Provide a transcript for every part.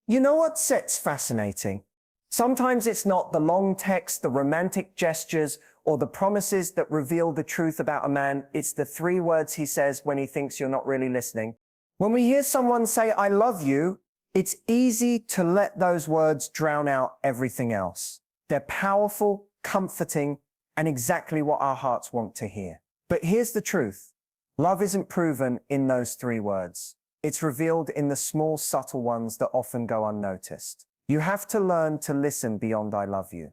You know what's fascinating? Sometimes it's not the long text, the romantic gestures, or the promises that reveal the truth about a man. It's the three words he says when he thinks you're not really listening. When we hear someone say, I love you, it's easy to let those words drown out everything else. They're powerful, comforting, and exactly what our hearts want to hear. But here's the truth. Love isn't proven in those three words. It's revealed in the small, subtle ones that often go unnoticed. You have to learn to listen beyond I love you.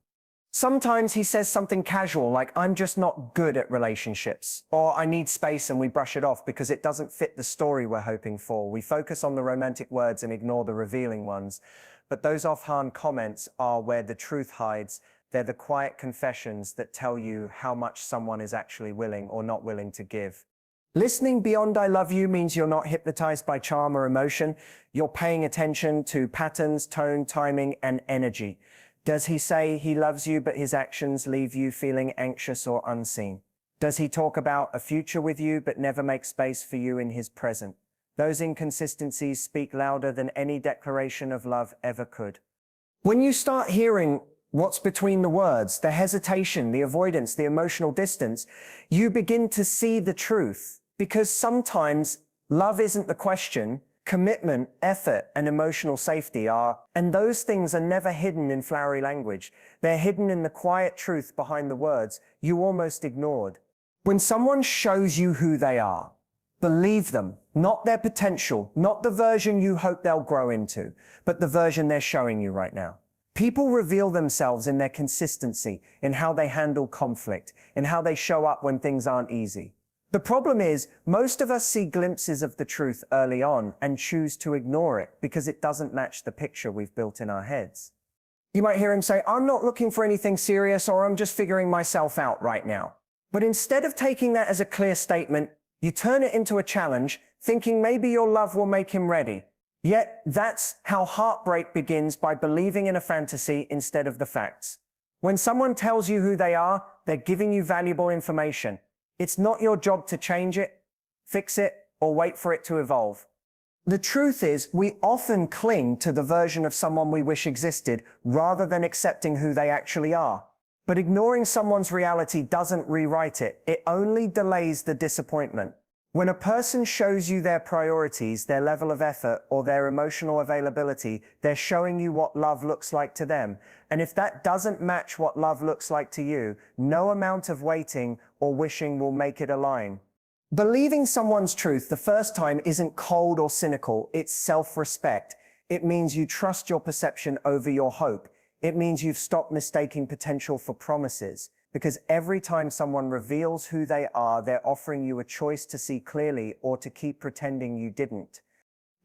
Sometimes he says something casual like, I'm just not good at relationships, or I need space, and we brush it off because it doesn't fit the story we're hoping for. We focus on the romantic words and ignore the revealing ones. But those offhand comments are where the truth hides. They're the quiet confessions that tell you how much someone is actually willing or not willing to give. Listening beyond I love you means you're not hypnotized by charm or emotion. You're paying attention to patterns, tone, timing, and energy. Does he say he loves you, but his actions leave you feeling anxious or unseen? Does he talk about a future with you, but never make space for you in his present? Those inconsistencies speak louder than any declaration of love ever could. When you start hearing what's between the words, the hesitation, the avoidance, the emotional distance, you begin to see the truth. Because sometimes love isn't the question, commitment, effort, and emotional safety are, and those things are never hidden in flowery language. They're hidden in the quiet truth behind the words you almost ignored. When someone shows you who they are, believe them, not their potential, not the version you hope they'll grow into, but the version they're showing you right now. People reveal themselves in their consistency, in how they handle conflict, in how they show up when things aren't easy. The problem is, most of us see glimpses of the truth early on and choose to ignore it because it doesn't match the picture we've built in our heads. You might hear him say, I'm not looking for anything serious, or I'm just figuring myself out right now. But instead of taking that as a clear statement, you turn it into a challenge, thinking maybe your love will make him ready. Yet that's how heartbreak begins, by believing in a fantasy instead of the facts. When someone tells you who they are, they're giving you valuable information. It's not your job to change it, fix it, or wait for it to evolve. The truth is, we often cling to the version of someone we wish existed rather than accepting who they actually are. But ignoring someone's reality doesn't rewrite it. It only delays the disappointment. When a person shows you their priorities, their level of effort, or their emotional availability, they're showing you what love looks like to them. And if that doesn't match what love looks like to you, no amount of waiting or wishing will make it align. Believing someone's truth the first time isn't cold or cynical, it's self-respect. It means you trust your perception over your hope. It means you've stopped mistaking potential for promises. Because every time someone reveals who they are, they're offering you a choice to see clearly or to keep pretending you didn't.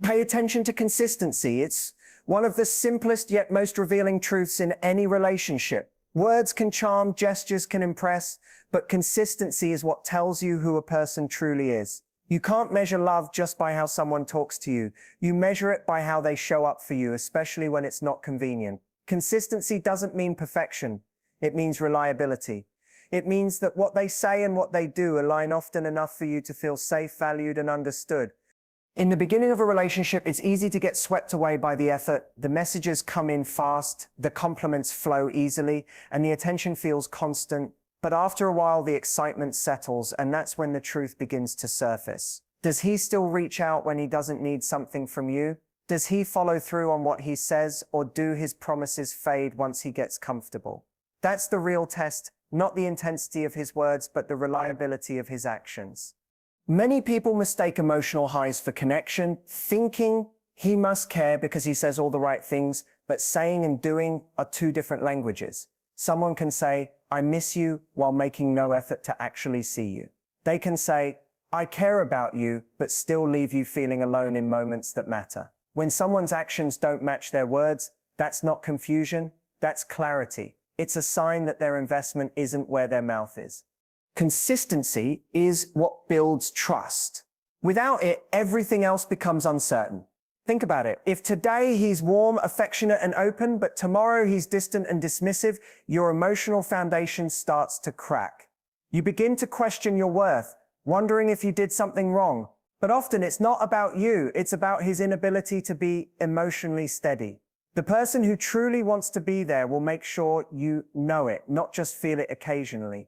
Pay attention to consistency. It's one of the simplest yet most revealing truths in any relationship. Words can charm, gestures can impress, but consistency is what tells you who a person truly is. You can't measure love just by how someone talks to you. You measure it by how they show up for you, especially when it's not convenient. Consistency doesn't mean perfection. It means reliability. It means that what they say and what they do align often enough for you to feel safe, valued, and understood. In the beginning of a relationship, it's easy to get swept away by the effort. The messages come in fast, the compliments flow easily, and the attention feels constant. But after a while, the excitement settles, and that's when the truth begins to surface. Does he still reach out when he doesn't need something from you? Does he follow through on what he says, or do his promises fade once he gets comfortable? That's the real test, not the intensity of his words, but the reliability of his actions. Many people mistake emotional highs for connection, thinking he must care because he says all the right things, but saying and doing are two different languages. Someone can say, I miss you, while making no effort to actually see you. They can say, I care about you, but still leave you feeling alone in moments that matter. When someone's actions don't match their words, that's not confusion, that's clarity. It's a sign that their investment isn't where their mouth is. Consistency is what builds trust. Without it, everything else becomes uncertain. Think about it. If today he's warm, affectionate, and open, but tomorrow he's distant and dismissive, your emotional foundation starts to crack. You begin to question your worth, wondering if you did something wrong. But often it's not about you, it's about his inability to be emotionally steady. The person who truly wants to be there will make sure you know it, not just feel it occasionally.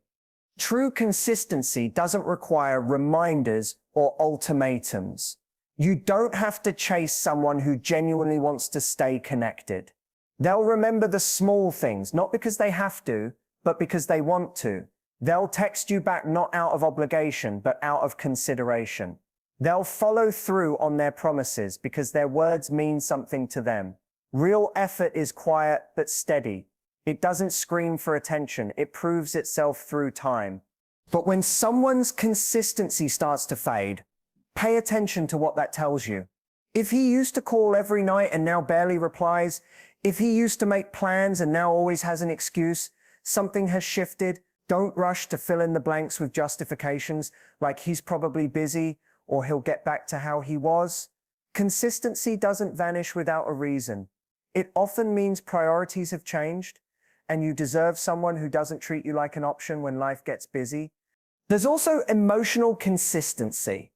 True consistency doesn't require reminders or ultimatums. You don't have to chase someone who genuinely wants to stay connected. They'll remember the small things, not because they have to, but because they want to. They'll text you back not out of obligation, but out of consideration. They'll follow through on their promises because their words mean something to them. Real effort is quiet but steady. It doesn't scream for attention. It proves itself through time. But when someone's consistency starts to fade, pay attention to what that tells you. If he used to call every night and now barely replies, if he used to make plans and now always has an excuse, something has shifted. Don't rush to fill in the blanks with justifications like he's probably busy or he'll get back to how he was. Consistency doesn't vanish without a reason. It often means priorities have changed, and you deserve someone who doesn't treat you like an option when life gets busy. There's also emotional consistency.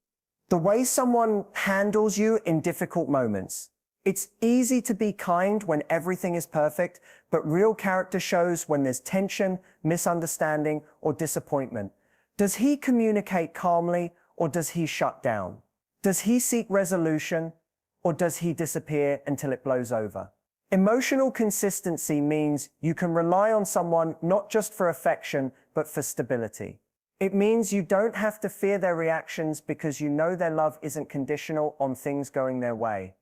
The way someone handles you in difficult moments. It's easy to be kind when everything is perfect, but real character shows when there's tension, misunderstanding, or disappointment. Does he communicate calmly, or does he shut down? Does he seek resolution, or does he disappear until it blows over? Emotional consistency means you can rely on someone not just for affection, but for stability. It means you don't have to fear their reactions because you know their love isn't conditional on things going their way.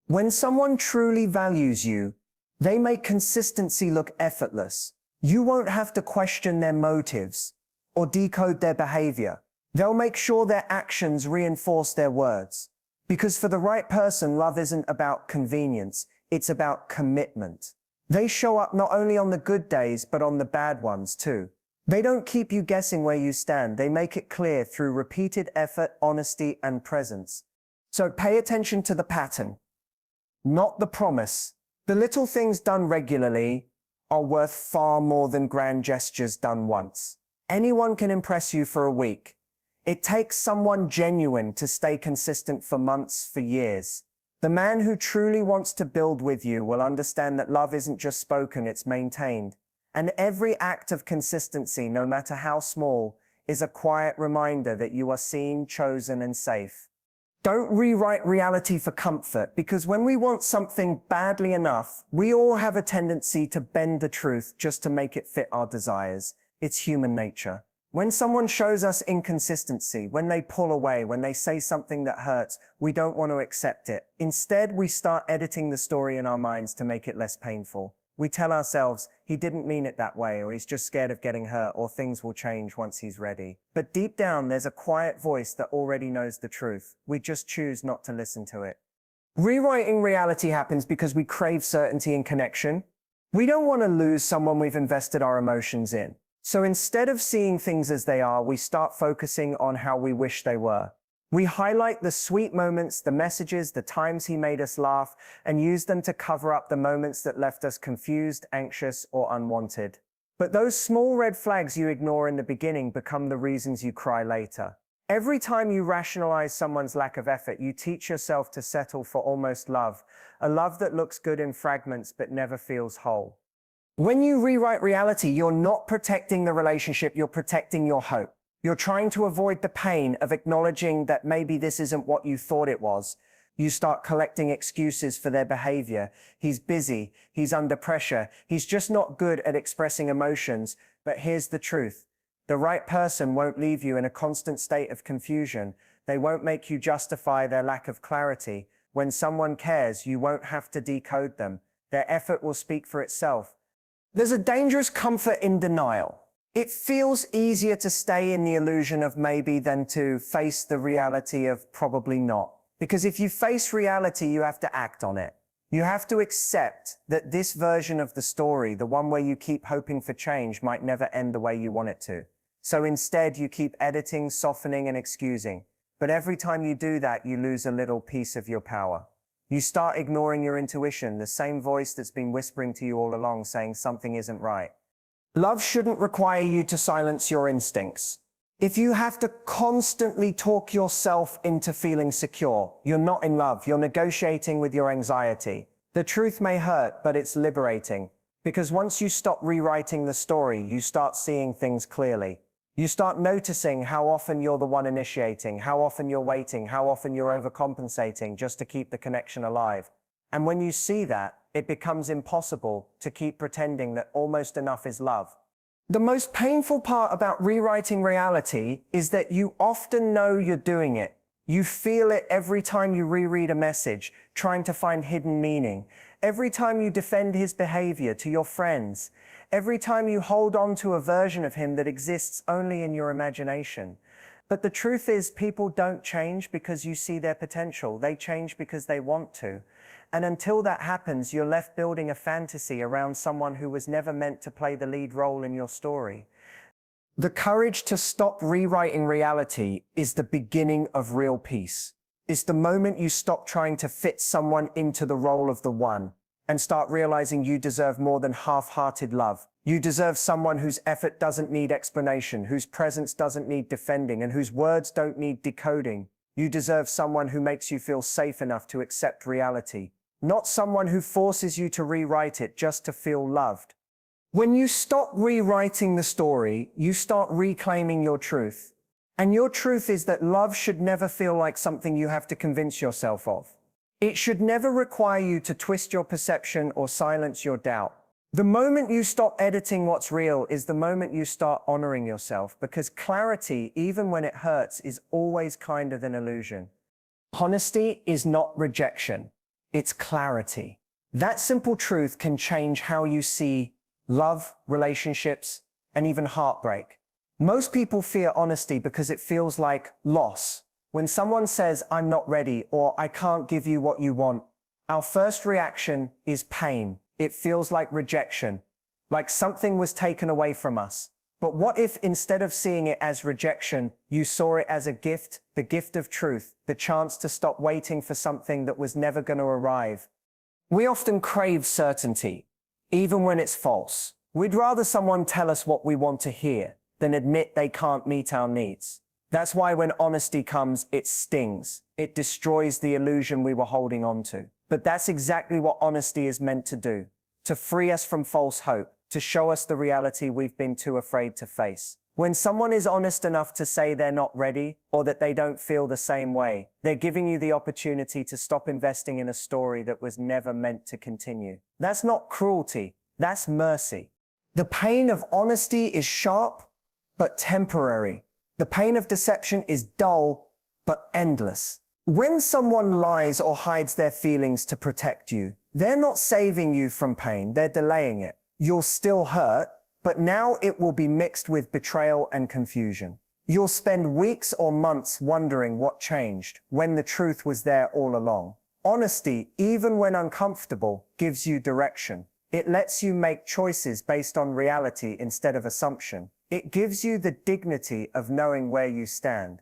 When someone truly values you, they make consistency look effortless. You won't have to question their motives or decode their behavior. They'll make sure their actions reinforce their words. Because for the right person, love isn't about convenience. It's about commitment. They show up not only on the good days, but on the bad ones too. They don't keep you guessing where you stand. They make it clear through repeated effort, honesty, and presence. So pay attention to the pattern, not the promise. The little things done regularly are worth far more than grand gestures done once. Anyone can impress you for a week. It takes someone genuine to stay consistent for months, for years. The man who truly wants to build with you will understand that love isn't just spoken, it's maintained. And every act of consistency, no matter how small, is a quiet reminder that you are seen, chosen, and safe. Don't rewrite reality for comfort, because when we want something badly enough, we all have a tendency to bend the truth just to make it fit our desires. It's human nature. When someone shows us inconsistency, when they pull away, when they say something that hurts, we don't want to accept it. Instead, we start editing the story in our minds to make it less painful. We tell ourselves, he didn't mean it that way, or he's just scared of getting hurt, or things will change once he's ready. But deep down, there's a quiet voice that already knows the truth. We just choose not to listen to it. Rewriting reality happens because we crave certainty and connection. We don't want to lose someone we've invested our emotions in. So instead of seeing things as they are, we start focusing on how we wish they were. We highlight the sweet moments, the messages, the times he made us laugh, and use them to cover up the moments that left us confused, anxious, or unwanted. But those small red flags you ignore in the beginning become the reasons you cry later. Every time you rationalize someone's lack of effort, you teach yourself to settle for almost love, a love that looks good in fragments but never feels whole. When you rewrite reality, you're not protecting the relationship, you're protecting your hope. You're trying to avoid the pain of acknowledging that maybe this isn't what you thought it was. You start collecting excuses for their behavior. He's busy, he's under pressure, he's just not good at expressing emotions. But here's the truth. The right person won't leave you in a constant state of confusion. They won't make you justify their lack of clarity. When someone cares, you won't have to decode them. Their effort will speak for itself. There's a dangerous comfort in denial. It feels easier to stay in the illusion of maybe than to face the reality of probably not. Because if you face reality, you have to act on it. You have to accept that this version of the story, the one where you keep hoping for change, might never end the way you want it to. So instead, you keep editing, softening, and excusing. But every time you do that, you lose a little piece of your power. You start ignoring your intuition, the same voice that's been whispering to you all along, saying something isn't right. Love shouldn't require you to silence your instincts. If you have to constantly talk yourself into feeling secure, you're not in love, you're negotiating with your anxiety. The truth may hurt, but it's liberating. Because once you stop rewriting the story, you start seeing things clearly. You start noticing how often you're the one initiating, how often you're waiting, how often you're overcompensating just to keep the connection alive. And when you see that, it becomes impossible to keep pretending that almost enough is love. The most painful part about rewriting reality is that you often know you're doing it. You feel it every time you reread a message, trying to find hidden meaning. Every time you defend his behavior to your friends. Every time you hold on to a version of him that exists only in your imagination. But the truth is, people don't change because you see their potential. They change because they want to. And until that happens, you're left building a fantasy around someone who was never meant to play the lead role in your story. The courage to stop rewriting reality is the beginning of real peace. It's the moment you stop trying to fit someone into the role of the one and start realizing you deserve more than half-hearted love. You deserve someone whose effort doesn't need explanation, whose presence doesn't need defending, and whose words don't need decoding. You deserve someone who makes you feel safe enough to accept reality, not someone who forces you to rewrite it just to feel loved. When you stop rewriting the story, you start reclaiming your truth. And your truth is that love should never feel like something you have to convince yourself of. It should never require you to twist your perception or silence your doubt. The moment you stop editing what's real is the moment you start honoring yourself, because clarity, even when it hurts, is always kind of an illusion. Honesty is not rejection. It's clarity. That simple truth can change how you see love, relationships, and even heartbreak. Most people fear honesty because it feels like loss. When someone says, "I'm not ready," or "I can't give you what you want," our first reaction is pain. It feels like rejection, like something was taken away from us. But what if instead of seeing it as rejection, you saw it as a gift, the gift of truth, the chance to stop waiting for something that was never going to arrive? We often crave certainty, even when it's false. We'd rather someone tell us what we want to hear than admit they can't meet our needs. That's why when honesty comes, it stings. It destroys the illusion we were holding on to. But that's exactly what honesty is meant to do, to free us from false hope, to show us the reality we've been too afraid to face. When someone is honest enough to say they're not ready or that they don't feel the same way, they're giving you the opportunity to stop investing in a story that was never meant to continue. That's not cruelty, that's mercy. The pain of honesty is sharp, but temporary. The pain of deception is dull, but endless. When someone lies or hides their feelings to protect you, they're not saving you from pain, they're delaying it. You'll still hurt, but now it will be mixed with betrayal and confusion. You'll spend weeks or months wondering what changed when the truth was there all along. Honesty, even when uncomfortable, gives you direction. It lets you make choices based on reality instead of assumption. It gives you the dignity of knowing where you stand.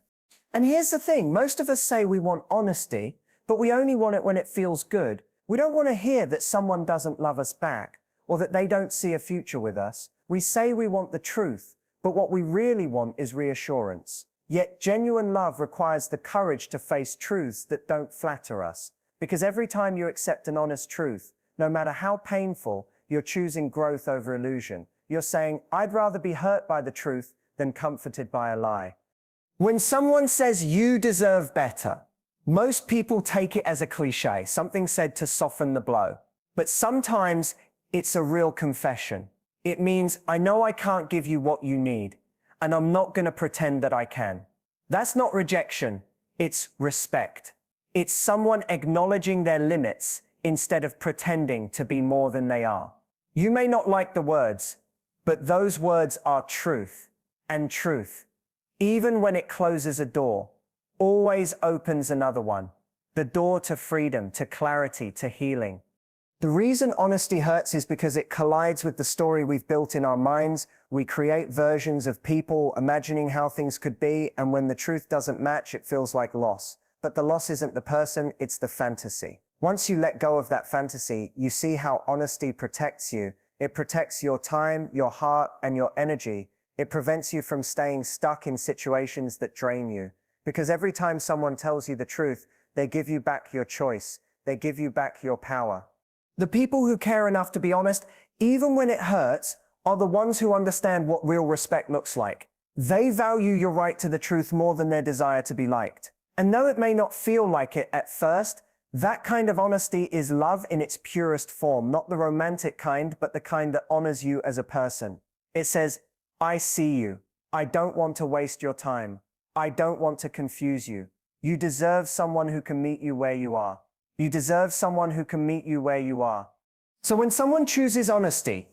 And here's the thing, most of us say we want honesty, but we only want it when it feels good. We don't want to hear that someone doesn't love us back, or that they don't see a future with us. We say we want the truth, but what we really want is reassurance. Yet genuine love requires the courage to face truths that don't flatter us. Because every time you accept an honest truth, no matter how painful, you're choosing growth over illusion. You're saying, "I'd rather be hurt by the truth than comforted by a lie." When someone says you deserve better, most people take it as a cliche, something said to soften the blow. But sometimes it's a real confession. It means, "I know I can't give you what you need, and I'm not going to pretend that I can." That's not rejection, it's respect. It's someone acknowledging their limits instead of pretending to be more than they are. You may not like the words, but those words are truth. And truth, even when it closes a door, always opens another one. The door to freedom, to clarity, to healing. The reason honesty hurts is because it collides with the story we've built in our minds. We create versions of people, imagining how things could be, and when the truth doesn't match, it feels like loss. But the loss isn't the person, it's the fantasy. Once you let go of that fantasy, you see how honesty protects you. It protects your time, your heart, and your energy. It prevents you from staying stuck in situations that drain you. Because every time someone tells you the truth, they give you back your choice. They give you back your power. The people who care enough to be honest, even when it hurts, are the ones who understand what real respect looks like. They value your right to the truth more than their desire to be liked. And though it may not feel like it at first, that kind of honesty is love in its purest form, not the romantic kind, but the kind that honors you as a person. It says, I see you. I don't want to waste your time. I don't want to confuse you. You deserve someone who can meet you where you are. You deserve someone who can meet you where you are. So when someone chooses honesty,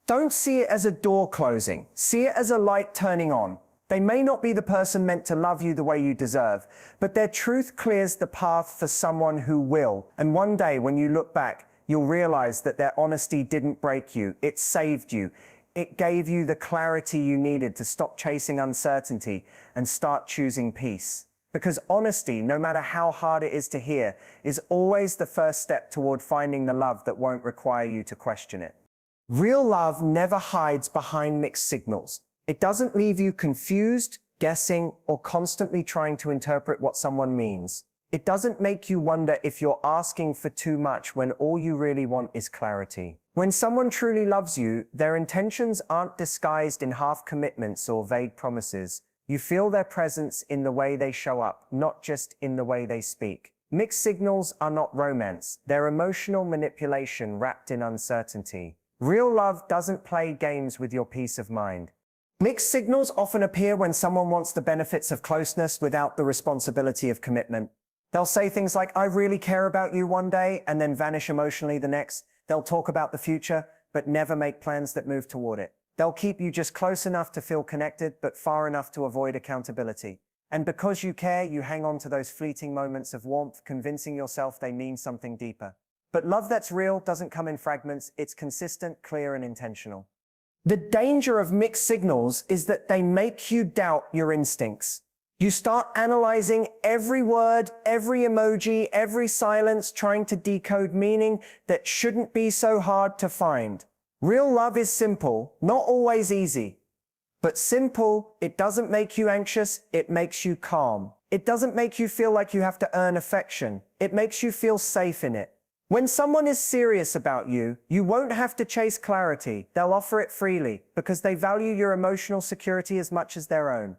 don't see it as a door closing. See it as a light turning on. They may not be the person meant to love you the way you deserve, but their truth clears the path for someone who will. And one day when you look back, you'll realize that their honesty didn't break you. It saved you. It gave you the clarity you needed to stop chasing uncertainty and start choosing peace. Because honesty, no matter how hard it is to hear, is always the first step toward finding the love that won't require you to question it. Real love never hides behind mixed signals. It doesn't leave you confused, guessing, or constantly trying to interpret what someone means. It doesn't make you wonder if you're asking for too much when all you really want is clarity. When someone truly loves you, their intentions aren't disguised in half commitments or vague promises. You feel their presence in the way they show up, not just in the way they speak. Mixed signals are not romance. They're emotional manipulation wrapped in uncertainty. Real love doesn't play games with your peace of mind. Mixed signals often appear when someone wants the benefits of closeness without the responsibility of commitment. They'll say things like, I really care about you one day, and then vanish emotionally the next. They'll talk about the future, but never make plans that move toward it. They'll keep you just close enough to feel connected, but far enough to avoid accountability. And because you care, you hang on to those fleeting moments of warmth, convincing yourself they mean something deeper. But love that's real doesn't come in fragments. It's consistent, clear, and intentional. The danger of mixed signals is that they make you doubt your instincts. You start analyzing every word, every emoji, every silence, trying to decode meaning that shouldn't be so hard to find. Real love is simple, not always easy. But simple, it doesn't make you anxious, it makes you calm. It doesn't make you feel like you have to earn affection. It makes you feel safe in it. When someone is serious about you, you won't have to chase clarity. They'll offer it freely because they value your emotional security as much as their own.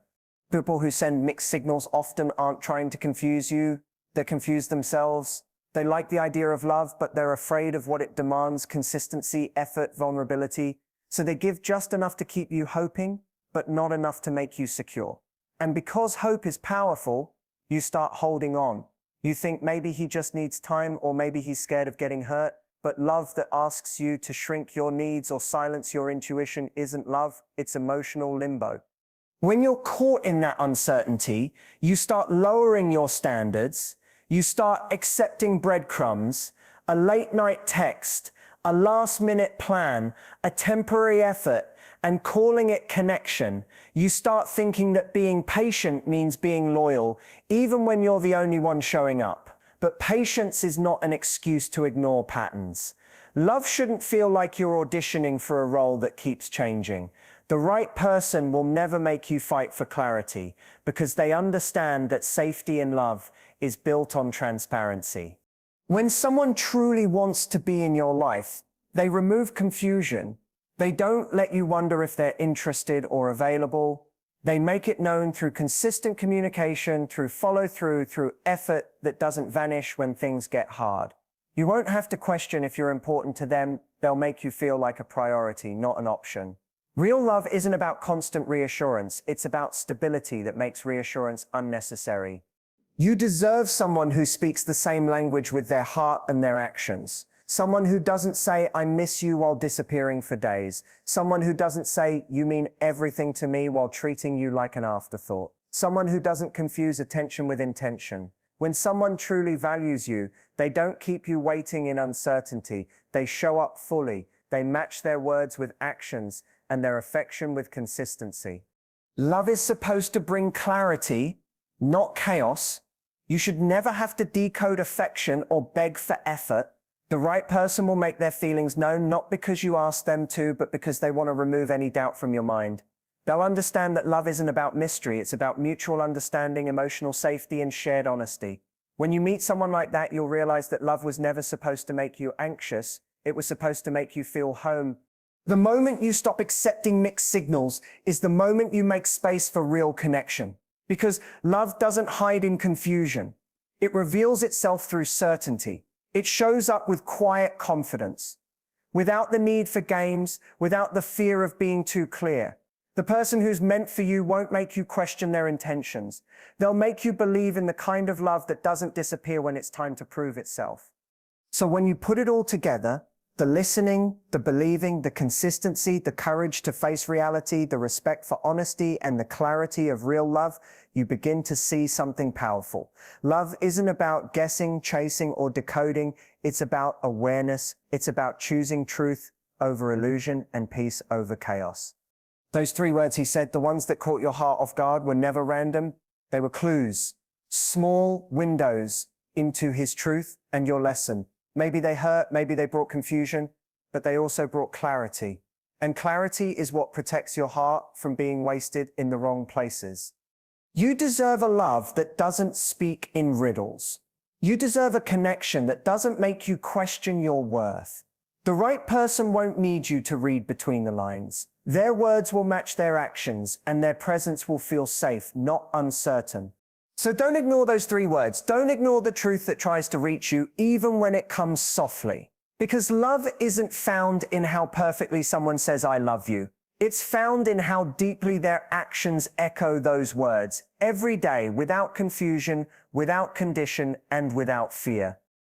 People who send mixed signals often aren't trying to confuse you. They're confused themselves. They like the idea of love, but they're afraid of what it demands: consistency, effort, vulnerability. So they give just enough to keep you hoping, but not enough to make you secure. And because hope is powerful, you start holding on. You think maybe he just needs time, or maybe he's scared of getting hurt. But love that asks you to shrink your needs or silence your intuition isn't love, it's emotional limbo. When you're caught in that uncertainty, you start lowering your standards. You start accepting breadcrumbs, a late night text, a last minute plan, a temporary effort, and calling it connection. You start thinking that being patient means being loyal, even when you're the only one showing up. But patience is not an excuse to ignore patterns. Love shouldn't feel like you're auditioning for a role that keeps changing. The right person will never make you fight for clarity because they understand that safety in love is built on transparency. When someone truly wants to be in your life, they remove confusion. They don't let you wonder if they're interested or available. They make it known through consistent communication, through follow-through, through effort that doesn't vanish when things get hard. You won't have to question if you're important to them. They'll make you feel like a priority, not an option. Real love isn't about constant reassurance. It's about stability that makes reassurance unnecessary. You deserve someone who speaks the same language with their heart and their actions. Someone who doesn't say, I miss you while disappearing for days. Someone who doesn't say, you mean everything to me while treating you like an afterthought. Someone who doesn't confuse attention with intention. When someone truly values you, they don't keep you waiting in uncertainty. They show up fully. They match their words with actions and their affection with consistency. Love is supposed to bring clarity, not chaos. You should never have to decode affection or beg for effort. The right person will make their feelings known, not because you ask them to, but because they want to remove any doubt from your mind. They'll understand that love isn't about mystery, it's about mutual understanding, emotional safety, and shared honesty. When you meet someone like that, you'll realize that love was never supposed to make you anxious, it was supposed to make you feel home. The moment you stop accepting mixed signals is the moment you make space for real connection. Because love doesn't hide in confusion. It reveals itself through certainty. It shows up with quiet confidence, without the need for games, without the fear of being too clear. The person who's meant for you won't make you question their intentions. They'll make you believe in the kind of love that doesn't disappear when it's time to prove itself. So when you put it all together, the listening, the believing, the consistency, the courage to face reality, the respect for honesty, and the clarity of real love, you begin to see something powerful. Love isn't about guessing, chasing, or decoding. It's about awareness. It's about choosing truth over illusion and peace over chaos. Those 3 words he said, the ones that caught your heart off guard, were never random. They were clues, small windows into his truth and your lesson. Maybe they hurt, maybe they brought confusion, but they also brought clarity. And clarity is what protects your heart from being wasted in the wrong places. You deserve a love that doesn't speak in riddles. You deserve a connection that doesn't make you question your worth. The right person won't need you to read between the lines. Their words will match their actions, and their presence will feel safe, not uncertain. So don't ignore those 3 words. Don't ignore the truth that tries to reach you, even when it comes softly. Because love isn't found in how perfectly someone says, "I love you." It's found in how deeply their actions echo those words, every day, without confusion, without condition, and without fear.